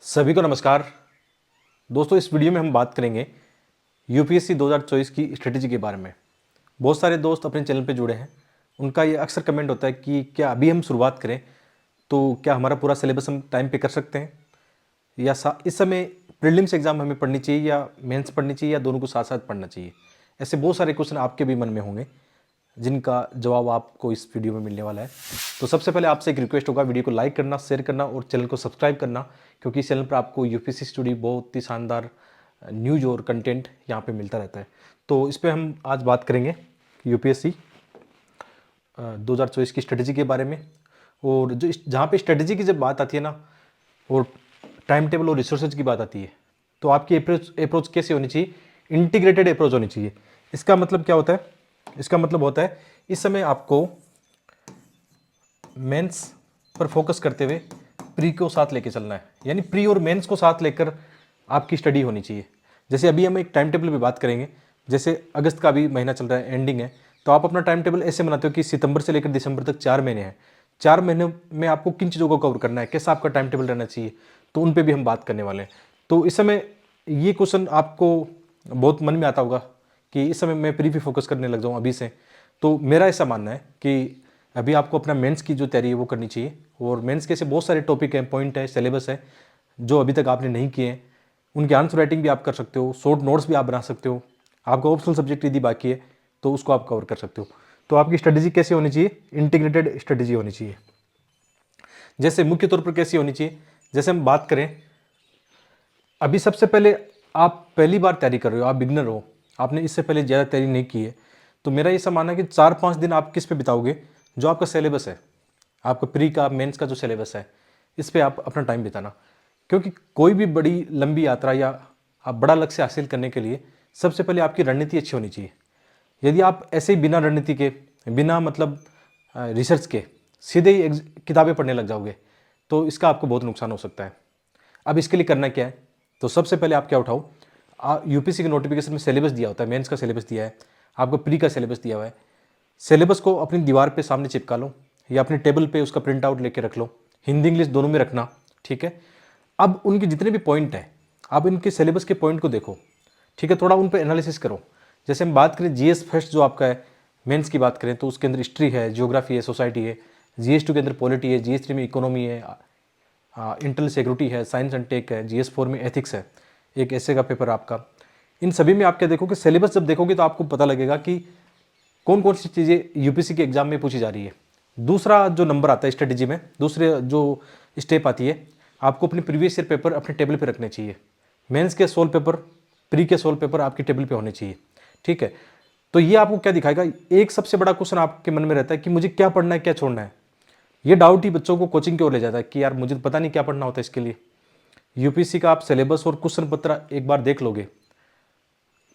सभी को नमस्कार दोस्तों। इस वीडियो में हम बात करेंगे यूपीएससी 2024 की स्ट्रेटेजी के बारे में। बहुत सारे दोस्त अपने चैनल पे जुड़े हैं, उनका ये अक्सर कमेंट होता है कि क्या अभी हम शुरुआत करें तो क्या हमारा पूरा सिलेबस हम टाइम पे कर सकते हैं, या इस समय प्रीलिम्स एग्जाम हमें पढ़नी चाहिए या मेंस पढ़नी चाहिए या दोनों को साथ साथ पढ़ना चाहिए। ऐसे बहुत सारे क्वेश्चन आपके भी मन में होंगे जिनका जवाब आपको इस वीडियो में मिलने वाला है। तो सबसे पहले आपसे एक रिक्वेस्ट होगा, वीडियो को लाइक करना, शेयर करना और चैनल को सब्सक्राइब करना, क्योंकि इस चैनल पर आपको यूपीएससी से जुड़ी बहुत ही शानदार न्यूज़ और कंटेंट यहाँ पे मिलता रहता है। तो इस पर हम आज बात करेंगे यूपीएससी 2024 की स्ट्रेटजी के बारे में। और जो जहाँ पे स्ट्रेटजी की जब बात आती है ना, और टाइम टेबल और रिसोर्सेज की बात आती है, तो आपकी अप्रोच कैसे होनी चाहिए? इंटीग्रेटेड अप्रोच होनी चाहिए। इसका मतलब क्या होता है? इसका मतलब होता है इस समय आपको मेंस पर फोकस करते हुए प्री को साथ लेके चलना है, यानी प्री और मेंस को साथ लेकर आपकी स्टडी होनी चाहिए। जैसे अभी हम एक टाइम टेबल पे बात करेंगे, जैसे अगस्त का भी महीना चल रहा है, एंडिंग है, तो आप अपना टाइम टेबल ऐसे बनाते हो कि सितंबर से लेकर दिसंबर तक 4 महीने हैं। 4 महीने में आपको किन चीज़ों को कवर करना है, कैसा आपका टाइम टेबल रहना चाहिए, तो उन पर भी हम बात करने वाले हैं। तो इस समय ये क्वेश्चन आपको बहुत मन में आता होगा कि इस समय मैं प्री पे फोकस करने लग जाऊँ अभी से। तो मेरा ऐसा मानना है कि अभी आपको अपना मेंस की जो तैयारी है वो करनी चाहिए। और मेंस के ऐसे बहुत सारे टॉपिक हैं, पॉइंट है, सिलेबस है जो अभी तक आपने नहीं किए हैं। उनकी आंसर राइटिंग भी आप कर सकते हो, शॉर्ट नोट्स भी आप बना सकते हो। आपका ऑप्शनल सब्जेक्ट यदि बाकी है तो उसको आप कवर कर सकते हो। तो आपकी स्ट्रेटेजी कैसी होनी चाहिए? इंटीग्रेटेड स्ट्रेटेजी होनी चाहिए। जैसे मुख्य तौर पर कैसी होनी चाहिए, जैसे हम बात करें, अभी सबसे पहले आप पहली बार तैयारी कर रहे हो, आप बिगनर हो, आपने इससे पहले ज़्यादा तैयारी नहीं की है, तो मेरा ये सब मानना है कि 4-5 दिन आप किस पे बिताओगे? जो आपका सिलेबस है, आपका प्री का मेंस का जो सिलेबस है, इस पे आप अपना टाइम बिताना। क्योंकि कोई भी बड़ी लंबी यात्रा या आप बड़ा लक्ष्य हासिल करने के लिए सबसे पहले आपकी रणनीति अच्छी होनी चाहिए। यदि आप ऐसे ही बिना रणनीति के, बिना मतलब रिसर्च के सीधे ही किताबें पढ़ने लग जाओगे तो इसका आपको बहुत नुकसान हो सकता है। अब इसके लिए करना क्या है? तो सबसे पहले आप क्या उठाओ, यूपीएससी के नोटिफिकेशन में सिलेबस दिया होता है, मेंस का सिलेबस दिया है, आपको प्री का सिलेबस दिया हुआ है। सिलेबस को अपनी दीवार पे सामने चिपका लो या अपने टेबल पे उसका प्रिंट आउट लेके रख लो, हिंदी इंग्लिश दोनों में रखना, ठीक है। अब उनके जितने भी पॉइंट हैं, आप इनके सिलेबस के पॉइंट को देखो, ठीक है, थोड़ा उन पर एनालिसिस करो। जैसे हम बात करें जीएस फर्स्ट जो आपका है, मेंस की बात करें तो उसके अंदर हिस्ट्री है, ज्योग्राफी है, सोसाइटी है। जीएस 2 के अंदर पॉलिटी है, जीएस 3 में इकोनॉमी है, इंटरनल सिक्योरिटी है, साइंस एंड टेक है, जीएस 4 में एथिक्स है, एक ऐसे का पेपर आपका। इन सभी में आप क्या देखोगे? सिलेबस जब देखोगे तो आपको पता लगेगा कि कौन कौन सी चीज़ें यूपीएससी के एग्जाम में पूछी जा रही है। दूसरा जो नंबर आता है स्ट्रेटेजी में, दूसरे जो स्टेप आती है, आपको अपने प्रीवियस ईयर पेपर अपने टेबल पे रखने चाहिए। मेंस के सोल्व पेपर, प्री के सोल्व पेपर आपकी टेबल पे होने चाहिए, ठीक है। तो ये आपको क्या दिखाएगा? एक सबसे बड़ा क्वेश्चन आपके मन में रहता है कि मुझे क्या पढ़ना है, क्या छोड़ना है। ये डाउट ही बच्चों को कोचिंग की ओर ले जाता है कि यार मुझे तो पता नहीं क्या पढ़ना होता है। इसके लिए यूपीएससी का आप सिलेबस और क्वेश्चन पत्र एक बार देख लोगे,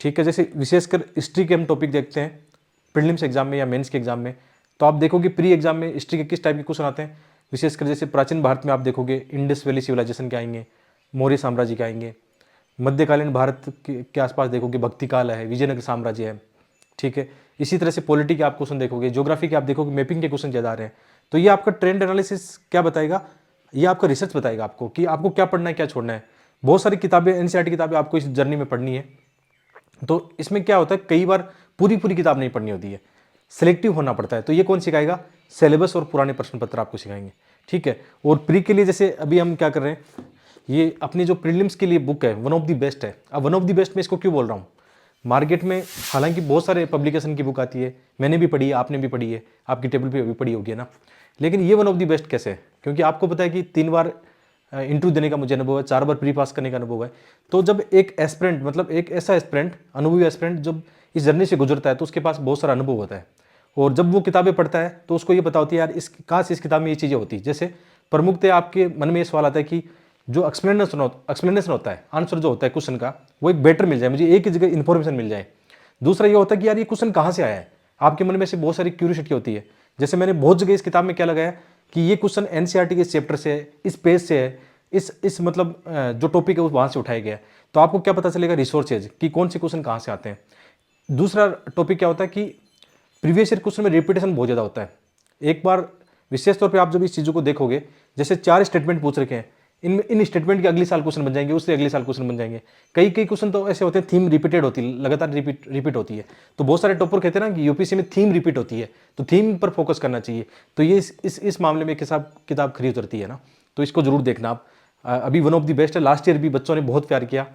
ठीक है। जैसे विशेषकर हिस्ट्री के हम टॉपिक देखते हैं प्रीलिम्स एग्जाम में या मेंस के एग्जाम में, तो आप देखोगे प्री एग्जाम में हिस्ट्री के किस टाइप के क्वेश्चन आते हैं। विशेषकर जैसे प्राचीन भारत में आप देखोगे इंडस वैली सिविलाइजेशन के आएंगे, मौर्य साम्राज्य के आएंगे। मध्यकालीन भारत के आसपास देखोगे भक्ति काल है, विजयनगर साम्राज्य है, ठीक है। इसी तरह से पॉलिटी के आप क्वेश्चन देखोगे, ज्योग्राफी के आप देखोगे मैपिंग के क्वेश्चन ज़्यादा आ रहे हैं। तो ये आपका ट्रेंड एनालिसिस क्या बताएगा? ये आपका रिसर्च बताएगा आपको कि आपको क्या पढ़ना है, क्या छोड़ना है। बहुत सारी किताबें, एनसीईआरटी किताबें आपको इस जर्नी में पढ़नी है। तो इसमें क्या होता है, कई बार पूरी पूरी किताब नहीं पढ़नी होती है, सेलेक्टिव होना पड़ता है। तो ये कौन सिखाएगा? सिलेबस और पुराने प्रश्न पत्र आपको सिखाएंगे, ठीक है। और प्री के लिए जैसे अभी हम क्या कर रहे हैं, ये अपनी जो प्रीलिम्स के लिए बुक है वन ऑफ द बेस्ट है। अब वन ऑफ द बेस्ट में इसको क्यों बोल रहा हूँ? मार्केट में हालांकि बहुत सारे पब्लिकेशन की बुक आती है, मैंने भी पढ़ी है, आपने भी पढ़ी है, आपकी टेबल पे भी पढ़ी होगी ना, लेकिन ये वन ऑफ द बेस्ट कैसे है? क्योंकि आपको पता है कि 3 बार इंटरव्यू देने का मुझे अनुभव है, 4 बार प्री पास करने का अनुभव है। तो जब एक एस्पिरेंट, मतलब एक ऐसा एस्पिरेंट, अनुभवी एस्पिरेंट जब इस जर्नी से गुजरता है तो उसके पास बहुत सारा अनुभव होता है। और जब वो किताबें पढ़ता है तो उसको ये पता होती है यार इस काश इस किताब में ये चीज़ें होती। जैसे प्रमुखतः आपके मन में ये सवाल आता है कि जो एक्सप्लेनेशन होता है, आंसर जो होता है क्वेश्चन का, वो एक बेटर मिल जाए, मुझे एक ही जगह इन्फॉर्मेशन मिल जाए। दूसरा ये होता है कि यार ये क्वेश्चन कहाँ से आया है, आपके मन में से बहुत सारी क्यूरियोसिटी होती है। जैसे मैंने बहुत जगह इस किताब में क्या लगाया कि ये क्वेश्चन एनसीईआरटी के चैप्टर से है, इस पेज से है, इस मतलब जो टॉपिक है वो वहाँ से उठाया गया है। तो आपको क्या पता चलेगा? रिसोर्सेज कि कौन से क्वेश्चन कहाँ से आते हैं। दूसरा टॉपिक क्या होता है कि प्रीवियस ईयर क्वेश्चन में रिपीटेशन बहुत ज़्यादा होता है। एक बार विशेष तौर पे आप जब इस चीज़ों को देखोगे, जैसे 4 स्टेटमेंट पूछ रखे हैं, इन स्टेटमेंट के अगले साल क्वेश्चन बन जाएंगे, उससे अगले साल क्वेश्चन बन जाएंगे। कई कई क्वेश्चन तो ऐसे होते हैं थीम रिपीटेड होती है, लगातार रिपीट होती है। तो बहुत सारे टॉपर कहते हैं ना कि यूपीएससी में थीम रिपीट होती है, तो थीम पर फोकस करना चाहिए। तो ये इस मामले में किताब खरी उतरती है ना, तो इसको जरूर देखना आप। अभी वन ऑफ द बेस्ट है, लास्ट ईयर भी बच्चों ने बहुत प्यार किया,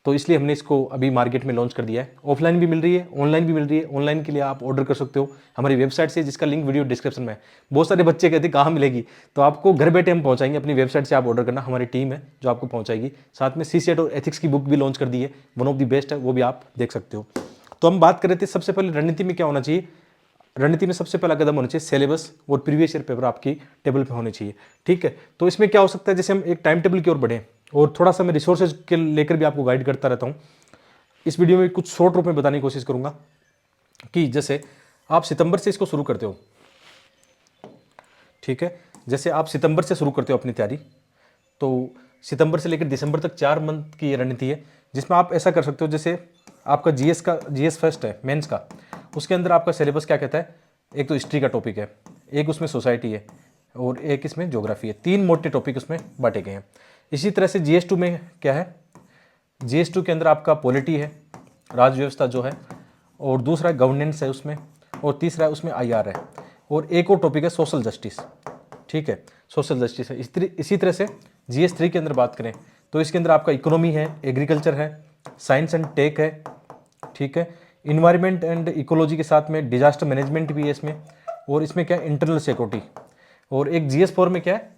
तो इसलिए हमने इसको अभी मार्केट में लॉन्च कर दिया है। ऑफलाइन भी मिल रही है, ऑनलाइन भी मिल रही है। ऑनलाइन के लिए आप ऑर्डर कर सकते हो हमारी वेबसाइट से, जिसका लिंक वीडियो डिस्क्रिप्शन में है। बहुत सारे बच्चे कहते हैं कहाँ मिलेगी, तो आपको घर बैठे हम पहुंचाएंगे। अपनी वेबसाइट से आप ऑर्डर करना, हमारी टीम है जो आपको पहुंचाएगी। साथ में सीसेट और एथिक्स की बुक भी लॉन्च कर दी है, वन ऑफ द बेस्ट है, वो भी आप देख सकते हो। तो हम बात कर रहे थे सबसे पहले रणनीति में क्या होना चाहिए। रणनीति में सबसे पहला कदम होना चाहिए सिलेबस और प्रीवियस ईयर पेपर आपकी टेबल पे होने चाहिए, ठीक है। तो इसमें क्या हो सकता है, जैसे हम एक टाइम टेबल की ओर बढ़ें, और थोड़ा सा मैं रिसोर्सेज के लेकर भी आपको गाइड करता रहता हूँ। इस वीडियो में कुछ शॉर्ट रूप में बताने की कोशिश करूंगा कि जैसे आप सितंबर से इसको शुरू करते हो, ठीक है। जैसे आप सितंबर से शुरू करते हो अपनी तैयारी, तो सितंबर से लेकर दिसंबर तक 4 मंथ की ये रणनीति है, जिसमें आप ऐसा कर सकते हो। जैसे आपका जीएस फर्स्ट है मेंस का, उसके अंदर आपका सिलेबस क्या कहता है, एक तो हिस्ट्री का टॉपिक है, एक उसमें सोसाइटी है, और एक इसमें ज्योग्राफी है। 3 मोटे टॉपिक उसमें बांटे गए हैं। इसी तरह से जीएस2 में क्या है, जीएस2 के अंदर आपका पॉलिटी है, राज्य व्यवस्था जो है, और दूसरा गवर्नेंस है उसमें, और तीसरा है उसमें आईआर है, और एक और टॉपिक है सोशल जस्टिस, ठीक है, सोशल जस्टिस है। इसी तरह से जीएस3 के अंदर बात करें तो इसके अंदर आपका इकोनॉमी है, एग्रीकल्चर है, साइंस एंड टेक है, ठीक है, इन्वायरमेंट एंड इकोलॉजी के साथ में डिजास्टर मैनेजमेंट भी है इसमें, और इसमें क्या है इंटरनल सिक्योरिटी, और एक जीएस4 में क्या है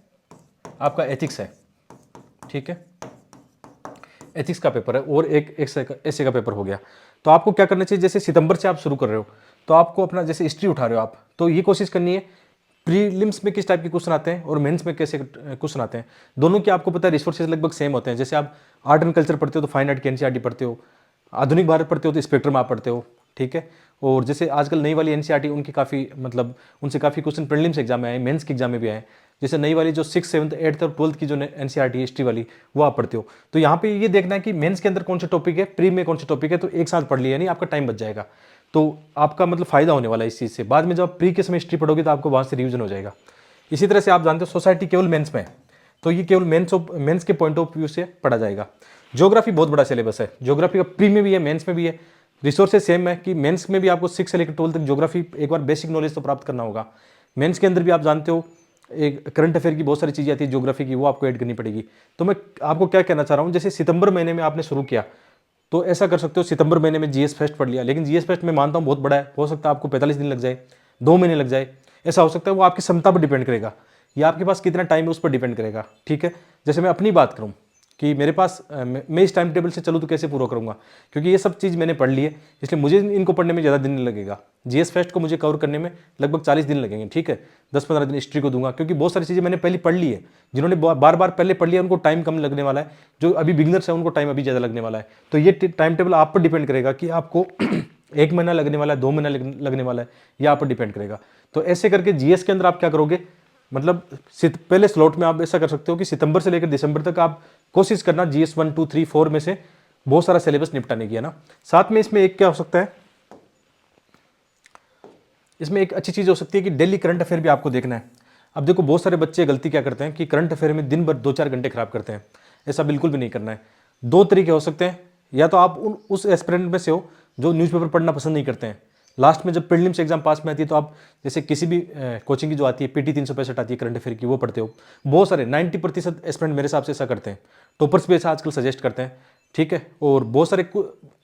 आपका एथिक्स है, ठीक है, एथिक्स का पेपर है, और एक ऐसे का पेपर हो गया। तो आपको क्या करना चाहिए, जैसे सितंबर से आप शुरू कर रहे हो, तो आपको अपना जैसे हिस्ट्री उठा रहे हो आप, तो ये कोशिश करनी है प्रीलिम्स में किस टाइप के क्वेश्चन आते हैं और मेंस में कैसे क्वेश्चन आते हैं। दोनों की आपको पता है रिसोर्सेज लगभग सेम होते हैं। जैसे आप आर्ट एंड कल्चर पढ़ते हो तो फाइन आर्ट की एनसीईआरटी पढ़ते हो, आधुनिक भारत पढ़ते हो तो स्पेक्ट्रम आप पढ़ते हो, ठीक है। और जैसे आजकल नई वाली एनसीईआरटी उनकी काफ़ी मतलब उनसे काफ़ी क्वेश्चन प्रीलिम्स एग्जाम में आए, मेंस के एग्जाम में भी आए। जैसे नई वाली जो 6th 7th 8th और 12th की जो एनसीईआरटी हिस्ट्री वाली वो आप पढ़ते हो। तो यहाँ पे ये देखना है कि मेंस के अंदर कौन सा टॉपिक है, प्री में कौन सा टॉपिक है, तो एक साथ पढ़ लिया नहीं आपका टाइम बच जाएगा। तो आपका मतलब फायदा होने वाला है इस चीज़ से। बाद में जब आप प्री के समय हिस्ट्री पढ़ोगे तो आपको वहाँ से रिविजन हो जाएगा। इसी तरह से आप जानते हो सोसाइटी केवल मेंस में है, तो ये केवल मेंस के पॉइंट ऑफ व्यू से पढ़ा जाएगा। ज्योग्राफी बहुत बड़ा सिलेबस है, ज्योग्राफी का प्री में भी है, मेंस में भी है। रिसोर्सेज सेम है कि मेंस में भी आपको 6 से लेकर 12 तक ज्योग्राफी एक बार बेसिक नॉलेज तो प्राप्त करना होगा। मेंस के अंदर भी आप जानते हो एक करंट अफेयर की बहुत सारी चीज़ें आती है ज्योग्राफी की, वो आपको ऐड करनी पड़ेगी। तो मैं आपको क्या कहना चाह रहा हूँ, जैसे सितंबर महीने में आपने शुरू किया तो ऐसा कर सकते हो, सितंबर महीने में जीएस फेस्ट पढ़ लिया। लेकिन जीएस फेस्ट मैं मानता हूँ बहुत बड़ा है, हो सकता है आपको 45 दिन लग जाए, 2 महीने लग जाए, ऐसा हो सकता है। वो आपकी क्षमता पर डिपेंड करेगा, या आपके पास कितना टाइम है उस पर डिपेंड करेगा, ठीक है। जैसे मैं अपनी बात करूँ कि मेरे पास मैं इस टाइम टेबल से चलूँ तो कैसे पूरा करूँगा, क्योंकि ये सब चीज़ मैंने पढ़ ली है, इसलिए मुझे इनको पढ़ने में ज़्यादा दिन नहीं लगेगा। जीएस फेस्ट को मुझे कवर करने में लगभग 40 दिन लगेंगे, ठीक है। 10-15 दिन हिस्ट्री को दूंगा, क्योंकि बहुत सारी चीज़ें मैंने पहले पढ़ ली है। जिन्होंने बार बार पहले पढ़ लिया उनको टाइम कम लगने वाला है, जो अभी बिगिनर्स है उनको टाइम अभी ज़्यादा लगने वाला है। तो ये टाइम टेबल आप पर डिपेंड करेगा कि आपको 1 महीना लगने वाला है, 2 महीना लगने वाला है, यह आप पर डिपेंड करेगा। तो ऐसे करके जीएस के अंदर आप क्या करोगे, मतलब पहले स्लॉट में आप ऐसा कर सकते हो कि सितंबर से लेकर दिसंबर तक आप कोशिश करना जीएस 1 2 3 4 में से बहुत सारा सिलेबस निपटाने की, है ना। साथ में इसमें एक क्या हो सकता है, इसमें एक अच्छी चीज़ हो सकती है कि डेली करंट अफेयर भी आपको देखना है। अब देखो बहुत सारे बच्चे गलती क्या करते हैं कि करंट अफेयर में दिन भर 2-4 घंटे खराब करते हैं। ऐसा बिल्कुल भी नहीं करना है। 2 तरीके हो सकते हैं, या तो आप उस एस्पिरेंट में से हो जो न्यूज़पेपर पढ़ना पसंद नहीं करते हैं। लास्ट में जब प्रीलिम्स एग्जाम पास में आती है तो आप जैसे किसी भी कोचिंग की जो आती है पीटी 365 आती है करंट अफेयर की, वो पढ़ते हो। बहुत सारे 90% एस्पिरेंट मेरे हिसाब से ऐसा करते हैं, टॉपर्स भी ऐसा आजकल सजेस्ट करते हैं, ठीक है। और बहुत सारे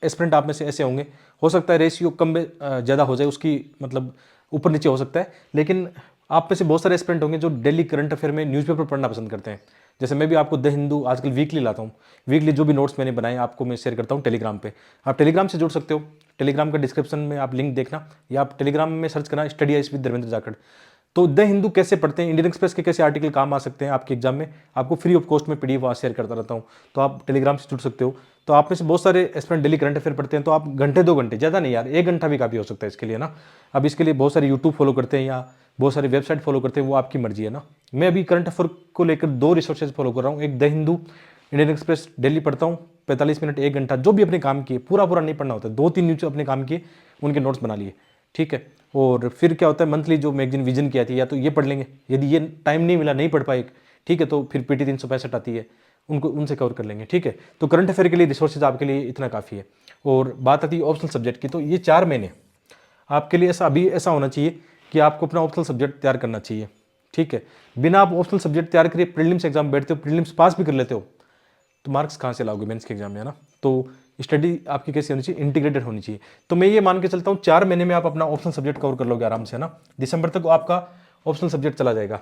एस्पिरेंट आप में से ऐसे होंगे, हो सकता है रेशियो कम में ज़्यादा हो जाए, उसकी मतलब ऊपर नीचे हो सकता है। लेकिन आप में से बहुत सारे एस्पिरेंट होंगे जो डेली करंट अफेयर में न्यूज़पेपर पढ़ना पसंद करते हैं। जैसे मैं भी आपको द हिंदू आजकल वीकली लाता हूँ, वीकली जो भी नोट्स मैंने बनाए आपको मैं शेयर करता हूँ टेलीग्राम पे। आप टेलीग्राम से जुड़ सकते हो, टेलीग्राम का डिस्क्रिप्शन में आप लिंक देखना, या आप टेलीग्राम में सर्च करना study ice with Dharmendra Jakhar. तो द हिंदू कैसे पढ़ते हैं, इंडियन एक्सप्रेस के कैसे आर्टिकल काम आ सकते हैं आपके एग्जाम में, आपको फ्री ऑफ कॉस्ट में पीडीएफ वहाँ शेयर करता रहता हूँ। तो आप टेलीग्राम से जुड़ सकते हो। तो आप में से बहुत सारे एस्पिरेंट डेली करंट अफेयर पढ़ते हैं, तो आप घंटे 2 घंटे, ज़्यादा नहीं यार, 1 घंटा भी काफ़ी हो सकता है इसके लिए ना। अब इसके लिए बहुत सारे यूट्यूब फॉलो करते हैं या बहुत सारी वेबसाइट फॉलो करते हैं, वो आपकी मर्जी है ना। मैं अभी करंट अफेयर को लेकर 2 रिसोर्सेज फॉलो कर रहा हूँ, एक the Hindu, Indian express daily पढ़ता हूँ 45 मिनट 1 घंटा, जो भी अपने काम किए, पूरा नहीं पढ़ना होता है, 2-3 न्यूज अपने काम किए, उनके नोट्स बना लिए, ठीक है। और फिर क्या होता है मंथली जो मैगजीन विजन की आती है, या तो ये पढ़ लेंगे, यदि ये टाइम नहीं मिला, नहीं पढ़ पाए, ठीक है, तो फिर पीटी 365 आती है, उनको उनसे कवर कर लेंगे। ठीक है, तो करंट अफेयर के लिए रिसोर्सेज आपके लिए इतना काफ़ी है। और बात आती है ऑप्शनल सब्जेक्ट की, तो ये 4 महीने आपके लिए ऐसा अभी ऐसा होना चाहिए कि आपको अपना ऑप्शनल सब्जेक्ट तैयार करना चाहिए। ठीक है, बिना आप ऑप्शनल सब्जेक्ट तैयार करिए प्रीलिम्स एग्जाम बैठते हो, प्रीलिम्स पास भी कर लेते हो, तो मार्क्स कहाँ से लाओगे मेंस के एग्जाम में, है ना। तो स्टडी आपकी कैसी होनी चाहिए, इंटीग्रेटेड होनी चाहिए। तो मैं ये मान के चलता हूँ 4 महीने में आप अपना ऑप्शनल सब्जेक्ट कवर कर लोगे आराम से, है ना। दिसंबर तक आपका ऑप्शनल सब्जेक्ट चला जाएगा।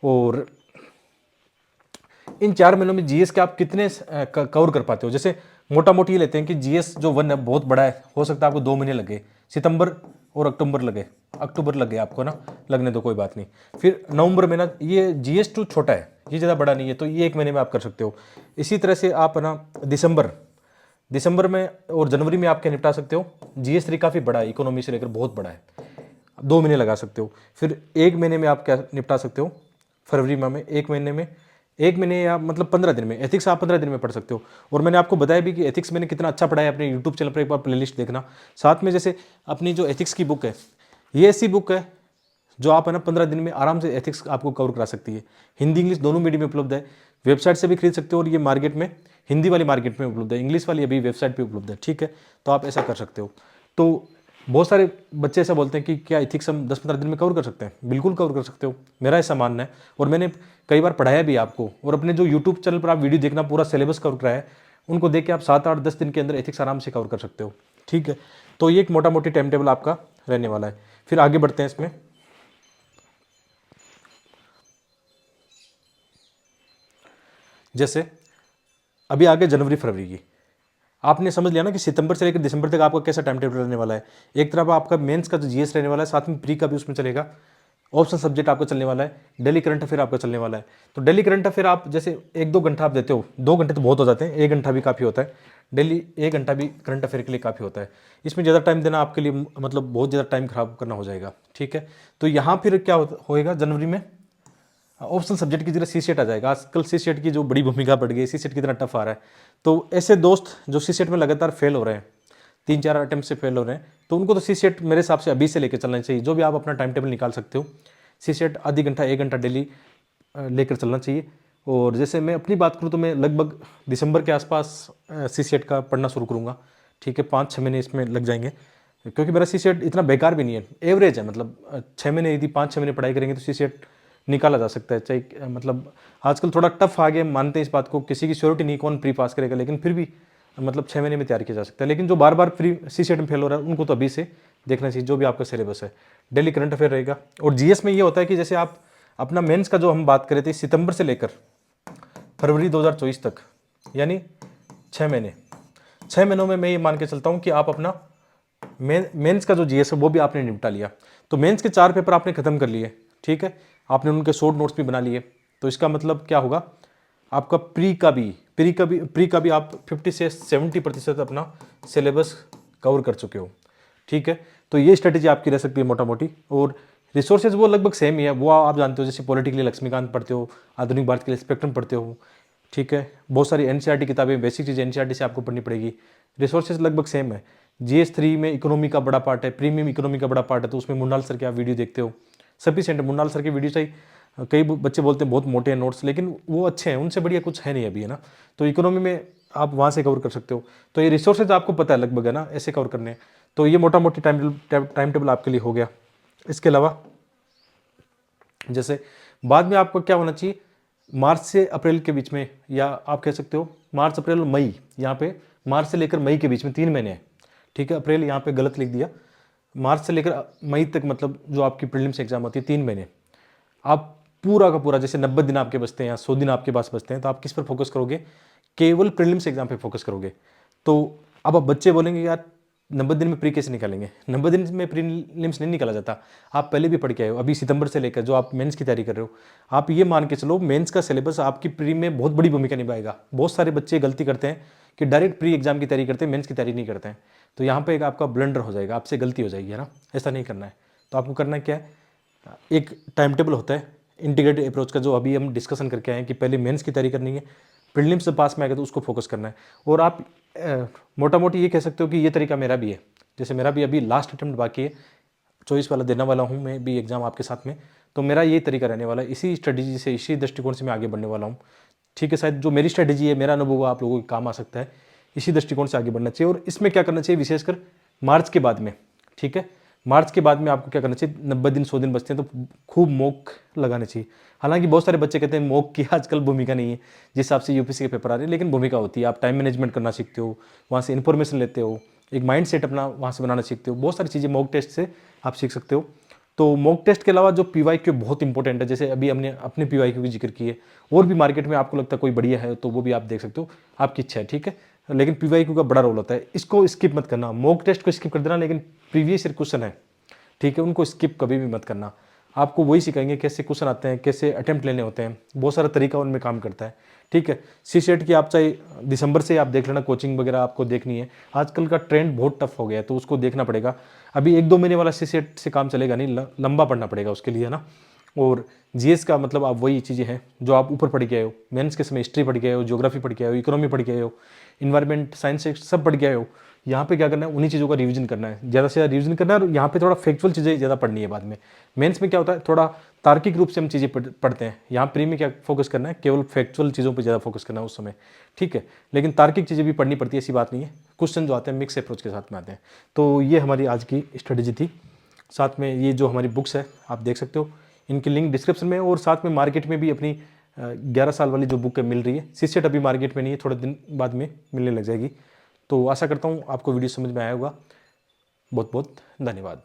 और इन 4 महीनों में जीएस के आप कितने कवर कर पाते हो। जैसे मोटा मोटी ये लेते हैं कि जीएस जो 1 है बहुत बड़ा है, हो सकता है आपको 2 महीने लगे, सितंबर और अक्टूबर लगे आपको ना, लगने दो कोई बात नहीं। फिर नवंबर महीना, ये जीएस 2 छोटा है, ये ज़्यादा बड़ा नहीं है, तो ये 1 महीने में आप कर सकते हो। इसी तरह से आप ना दिसंबर में और जनवरी में आप क्या निपटा सकते हो। जीएस 3 काफ़ी बड़ा है, इकोनॉमी से लेकर बहुत बड़ा है, 2 महीने लगा सकते हो। फिर 1 महीने में आप क्या निपटा सकते हो, फरवरी में 1 महीने या मतलब 15 दिन में। एथिक्स आप 15 दिन में पढ़ सकते हो। और मैंने आपको बताया भी कि एथिक्स मैंने कितना अच्छा पढ़ा है, अपने यूट्यूब चैनल पर एक बार प्लेलिस्ट देखना। साथ में जैसे अपनी जो एथिक्स की बुक है, ये ऐसी बुक है जो आप है ना 15 दिन में आराम से एथिक्स आपको कवर करा सकती है। हिंदी इंग्लिश दोनों मीडियम में उपलब्ध है, वेबसाइट से भी खरीद सकते हो, और ये मार्केट में हिंदी वाली मार्केट में उपलब्ध है, इंग्लिश वाली अभी वेबसाइट पे उपलब्ध है। ठीक है, तो आप ऐसा कर सकते हो। तो बहुत सारे बच्चे ऐसा बोलते हैं कि क्या एथिक्स हम 10-15 दिन में कवर कर सकते हैं। बिल्कुल कवर कर सकते हो, मेरा ऐसा मानना है। और मैंने कई बार पढ़ाया भी आपको, और अपने जो यूट्यूब चैनल पर आप वीडियो देखना, पूरा सिलेबस कवर कराया है, उनको देख के आप 7-8-10 दिन के अंदर एथिक्स आराम से कवर कर सकते हो। ठीक है, तो ये एक मोटा मोटी टाइम टेबल आपका रहने वाला है। फिर आगे बढ़ते हैं इसमें। जैसे अभी आगे जनवरी फरवरी की, आपने समझ लिया ना कि सितंबर से लेकर दिसंबर तक आपका कैसा टाइम टेबल रहने वाला है। एक तरफ आपका मेंस का जो जीएस रहने वाला है, साथ में प्री का भी उसमें चलेगा, ऑप्शन सब्जेक्ट आपका चलने वाला है, डेली करंट अफेयर आपका चलने वाला है। तो डेली करंट अफेयर आप जैसे 1-2 घंटा आप देते हो, 2 घंटे तो बहुत हो जाते हैं, 1 घंटा भी काफ़ी होता है, डेली 1 घंटा भी करंट अफेयर के लिए काफ़ी होता है। इसमें ज़्यादा टाइम देना आपके लिए मतलब बहुत ज़्यादा टाइम खराब करना हो जाएगा। ठीक है, तो यहाँ फिर क्या होएगा जनवरी में, ऑप्शनल सब्जेक्ट की जगह सी सेट आ जाएगा। आजकल सी सेट की जो बड़ी भूमिका बढ़ गई है, सी सेट कितना टफ आ रहा है। तो ऐसे दोस्त जो सी सेट में लगातार फेल हो रहे हैं, 3-4 अटेम्प्ट से फेल हो रहे हैं, तो उनको तो सी सेट मेरे हिसाब से अभी से लेकर चलना चाहिए। जो भी आप अपना टाइम टेबल निकाल सकते हो, सी सेट आधी घंटा 1 घंटा डेली लेकर चलना चाहिए। और जैसे मैं अपनी बात करूँ तो मैं लगभग दिसंबर के आसपास सी सेट का पढ़ना शुरू करूँगा। ठीक है, 5-6 महीने इसमें लग जाएंगे, क्योंकि मेरा सी सेट इतना बेकार भी नहीं है, एवरेज है। मतलब 6 महीने यदि 5-6 महीने पढ़ाई करेंगे तो सी सेट निकाला जा सकता है। चाहे मतलब आजकल थोड़ा टफ आ गया, मानते हैं इस बात को, किसी की श्योरिटी नहीं कौन प्री पास करेगा, लेकिन फिर भी मतलब 6 महीने में तैयार किया जा सकता है। लेकिन जो बार बार प्री सी सेट में फेल हो रहा है, उनको तो अभी से देखना चाहिए। जो भी आपका सिलेबस है, डेली करंट अफेयर रहेगा। और जीएस में ये होता है कि जैसे आप अपना मेंस का जो हम बात करें थे, सितंबर से लेकर फरवरी 2024 तक, यानी 6 महीने, 6 महीनों में मैं ये मान के चलता हूँ कि आप अपना मेंस का जो जीएस है वो भी आपने निपटा लिया। तो मेंस के 4 पेपर आपने खत्म कर लिए। ठीक है, आपने उनके शॉर्ट नोट्स भी बना लिए। तो इसका मतलब क्या होगा, आपका प्री का भी आप 50 से 70% अपना सिलेबस कवर कर चुके हो। ठीक है, तो ये स्ट्रेटेजी आपकी रह सकती है मोटा मोटी। और रिसोर्सेज वो लगभग सेम ही है, वो आप जानते हो। जैसे पॉलिटी के लिए लक्ष्मीकांत पढ़ते हो, आधुनिक भारत के लिए स्पेक्ट्रम पढ़ते हो। ठीक है, बहुत सारी एनसीईआरटी किताबें, बेसिक चीज़ें एनसीईआरटी से आपको पढ़नी पड़ेगी। रिसोर्सेज लगभग सेम है। जीएस 3 में इकोनॉमी का बड़ा पार्ट है, प्रीमियम इकोनॉमी का बड़ा पार्ट है, तो उसमें मुन्नाल सर के आप वीडियो देखते हो, सफिशिएंट है। मुन्नाल सर की वीडियो चाहिए, कई बच्चे बोलते हैं बहुत मोटे हैं नोट्स, लेकिन वो अच्छे हैं, उनसे बढ़िया कुछ है नहीं अभी, है ना। तो इकोनॉमी में आप वहाँ से कवर कर सकते हो। तो ये रिसोर्सेज आपको पता है लगभग, है ना, ऐसे कवर करने हैं। तो ये मोटा मोटी टाइम टेबल आपके लिए हो गया। इसके अलावा जैसे बाद में आपको क्या होना चाहिए, मार्च से अप्रैल के बीच में, या आप कह सकते हो मार्च अप्रैल और मई, यहाँ पे मार्च से लेकर मई के बीच में 3 महीने हैं। ठीक है, अप्रैल यहाँ पे गलत लिख दिया, मार्च से लेकर मई तक, मतलब जो आपकी प्रीलिम्स एग्जाम होती है 3 महीने, आप पूरा का पूरा, जैसे 90 दिन आपके बचते हैं या 100 दिन आपके पास बचते हैं, तो आप किस पर फोकस करोगे, केवल प्रीलिम्स एग्जाम पे फोकस करोगे। तो अब बच्चे बोलेंगे यार 90 दिन में प्री कैसे निकालेंगे। 90 दिन में प्रीलिम्स नहीं निकाला जाता। आप पहले भी पढ़ के आए हो, अभी सितंबर से लेकर जो आप मेंस की तैयारी कर रहे हो, आप ये मान के चलो मेंस का सिलेबस आपकी प्री में बहुत बड़ी भूमिका निभाएगा। बहुत सारे बच्चे गलती करते हैं कि डायरेक्ट प्री एग्जाम की तैयारी करते हैं, मेंस की तैयारी नहीं करते हैं। तो यहाँ पे एक आपका ब्लंडर हो जाएगा, आपसे गलती हो जाएगी, है ना। ऐसा नहीं करना है। तो आपको करना क्या है, एक टाइम टेबल होता है इंटीग्रेटेड अप्रोच का, जो अभी हम डिस्कशन करके आए हैं कि पहले मेंस की तैयारी करनी है, प्रीलिम्स से पास में आएगा तो उसको फोकस करना है। और आप मोटा मोटी ये कह सकते हो कि ये तरीका मेरा भी है। जैसे मेरा भी अभी लास्ट अटेम्प्ट बाकी है, चॉइस वाला देने वाला हूँ मैं भी एग्ज़ाम आपके साथ में। तो मेरा ये तरीका रहने वाला है, इसी स्ट्रेटजी से, इसी दृष्टिकोण से मैं आगे बढ़ने वाला हूँ। ठीक है, शायद जो मेरी स्ट्रेटजी है, मेरा अनुभव आप लोगों के काम आ सकता है। इसी दृष्टिकोण से आगे बढ़ना चाहिए। और इसमें क्या करना चाहिए, विशेषकर मार्च के बाद में, ठीक है, मार्च के बाद में आपको क्या करना चाहिए, 90 दिन 100 दिन बचते हैं तो खूब मॉक लगाने चाहिए। हालांकि बहुत सारे बच्चे कहते हैं मॉक की आजकल भूमिका नहीं है, जिस हिसाब से यूपीएससी के पेपर आ रहे हैं, लेकिन भूमिका होती है। आप टाइम मैनेजमेंट करना सीखते हो, वहाँ से इन्फॉर्मेशन लेते हो, एक माइंड सेट अपना वहाँ से बनाना सीखते हो। बहुत सारी चीज़ें मॉक टेस्ट से आप सीख सकते हो। तो मॉक टेस्ट के अलावा जो पीवाईक्यू बहुत इंपॉर्टेंट है, जैसे अभी हमने अपने पीवाईक्यू की जिक्र की है, और भी मार्केट में आपको लगता है कोई बढ़िया है तो वो भी आप देख सकते हो, आपकी इच्छा है, ठीक है। लेकिन पीवाईक्यू का बड़ा रोल होता है, इसको स्किप मत करना। मॉक टेस्ट को स्किप कर देना, लेकिन प्रीवियस ईयर क्वेश्चन है, ठीक है, उनको स्किप कभी भी मत करना। आपको वही सिखाएंगे कैसे क्वेश्चन आते हैं, कैसे अटेम्प्ट लेने होते हैं, बहुत सारा तरीका उनमें काम करता है, ठीक है। सी सेट की आप चाहे दिसंबर से आप देख लेना, कोचिंग वगैरह आपको देखनी है। आजकल का ट्रेंड बहुत टफ हो गया है, तो उसको देखना पड़ेगा। अभी 1-2 महीने वाला सी सेट से काम चलेगा नहीं, लंबा पढ़ना पड़ेगा उसके लिए, है ना। और जीएस का मतलब आप वही चीज़ें हैं जो आप ऊपर पढ़ के आए हो, मेंस के समय हिस्ट्री पढ़ के आए हो, ज्योग्राफी पढ़ के आए हो, इकोनॉमी पढ़ के आए हो, इन्वायरमेंट साइंस सब पढ़ के आए हो। यहाँ पे क्या करना है, उन्हीं चीज़ों का रिवीजन करना है, ज़्यादा से ज़्यादा रिवीजन करना है। और यहाँ पे थोड़ा फैक्चुअल चीज़ें ज़्यादा पढ़नी है बाद में। मेंस में क्या होता है, थोड़ा तार्किक रूप से हम चीज़ें पढ़ते हैं। यहाँ प्री में क्या फोकस करना है, केवल फैक्चुअल चीज़ों पर ज़्यादा फोकस करना है उस समय, ठीक है। लेकिन तार्किक चीज़ें भी पढ़नी पड़ती है, ऐसी बात नहीं है। क्वेश्चन जो आते हैं मिक्स अप्रोच के साथ में आते हैं। तो ये हमारी आज की स्ट्रेटेजी थी। साथ में ये जो हमारी बुक्स है आप देख सकते हो, इनकी लिंक डिस्क्रिप्शन में है। और साथ में मार्केट में भी अपनी 11 साल वाली जो बुक है मिल रही है। सीसेट अभी मार्केट में नहीं है, थोड़े दिन बाद में मिलने लग जाएगी। तो आशा करता हूँ आपको वीडियो समझ में आया होगा। बहुत बहुत धन्यवाद।